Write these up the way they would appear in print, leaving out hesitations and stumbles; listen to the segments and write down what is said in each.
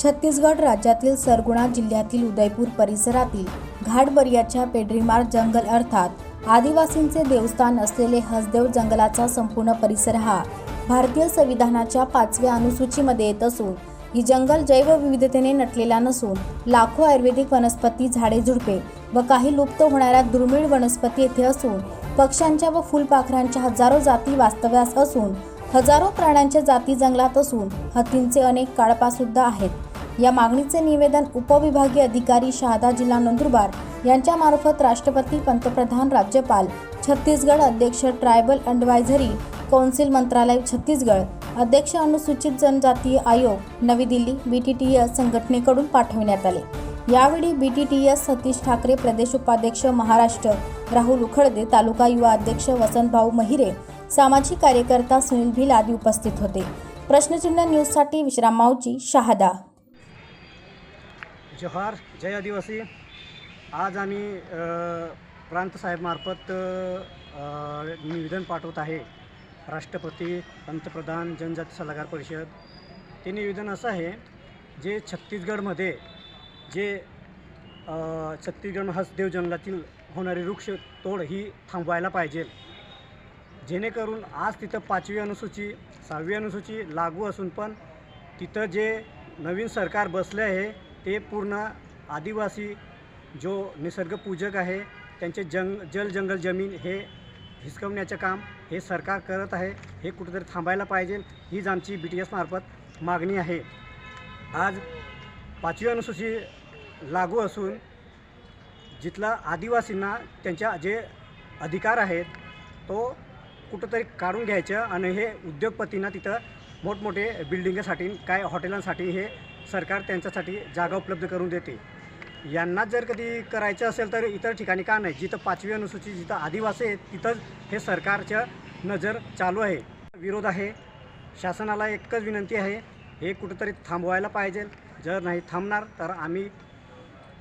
छत्तीसगड राज्यातील सरगुणा जिल्ह्यातील उदयपूर परिसरातील घाटबरियाच्या पेड्रीमार जंगल अर्थात आदिवासींचे देवस्थान असलेले हसदेव जंगलाचा संपूर्ण परिसर हा भारतीय संविधानाच्या 5व्या अनुसूचीमध्ये येत असून ही जंगल जैवविविधतेने नटलेला नसून लाखो आयुर्वेदिक वनस्पती, झाडे, झुडपे व काही लुप्त होणाऱ्या दुर्मिळ वनस्पती येथे असून पक्ष्यांच्या व फुलपाखरांच्या हजारो जाती वास्तव्यास असून हजारो प्राण्यांच्या जाती जंगलात असून हत्तींचे अनेक काळपासुद्धा आहेत. या मागणीचे निवेदन उपविभागीय अधिकारी शहादा जिल्हा नंदुरबार यांच्यामार्फत राष्ट्रपती, पंतप्रधान, राज्यपाल, छत्तीसगड अध्यक्ष, ट्रायबल ॲडव्हायझरी कौन्सिल, मंत्रालय छत्तीसगड, अध्यक्ष, अनुसूचित जनजातीय आयोग, नवी दिल्ली, BTTS संघटनेकडून पाठविण्यात आले. यावेळी BTTS सतीश ठाकरे, प्रदेश उपाध्यक्ष महाराष्ट्र, राहुल उखळदे, तालुका युवा अध्यक्ष वसंतभाऊ महिरे, सामाजिक कार्यकर्ता सुनील भिल आदी उपस्थित होते. प्रश्नचिन्ह न्यूजसाठी विश्राम माऊची, शहादा. जोहार, जय आदिवासी. आज आम्ही प्रांत साहेबमार्फत निवेदन पाठवत आहे. राष्ट्रपती, पंतप्रधान, जनजाती सल्लागार परिषद. ते निवेदन असं आहे, जे छत्तीसगडमध्ये छत्तीसगड हसदेव जंगलातील होणारी वृक्ष तोड ही थांबवायला पाहिजे. जेणेकरून आज तिथं 5वी अनुसूची, 6वी अनुसूची लागू असून पण तिथं जे नवीन सरकार बसले आहे ते पूर्ण आदिवासी जो निसर्गपूजक आहे त्यांचे जंगल जमीन हे हिसकवण्याचे काम हे सरकार करत आहे. हे कुठेतरी थांबायला पाहिजे. हीच आमची BTS मार्फत मागणी आहे. आज 5वी अनुसूची लागू असून जिथला आदिवासींना त्यांच्या जे अधिकार आहेत तो कुठंतरी काढून घ्यायचं आणि हे उद्योगपतींना तिथं मोठमोठे बिल्डिंगसाठी, काय हॉटेलांसाठी हे सरकार त्यांच्यासाठी जागा उपलब्ध करून देते. यांना जर कधी करायचं असेल तर इतर ठिकाणी का नाही? जिथं 5वी अनुसूची, जिथं आदिवासी आहेत तिथंच हे सरकारच्या नजर चालू आहे. विरोध आहे. शासनाला एकच विनंती आहे, हे कुठंतरी थांबवायला पाहिजे. जर नाही थांबणार तर आम्ही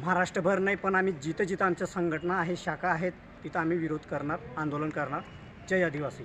महाराष्ट्रभर नाही पण आम्ही जिथं जिथं आमच्या संघटना आहे, शाखा आहेत तिथं आम्ही विरोध करणार, आंदोलन करणार. जय आदिवासी.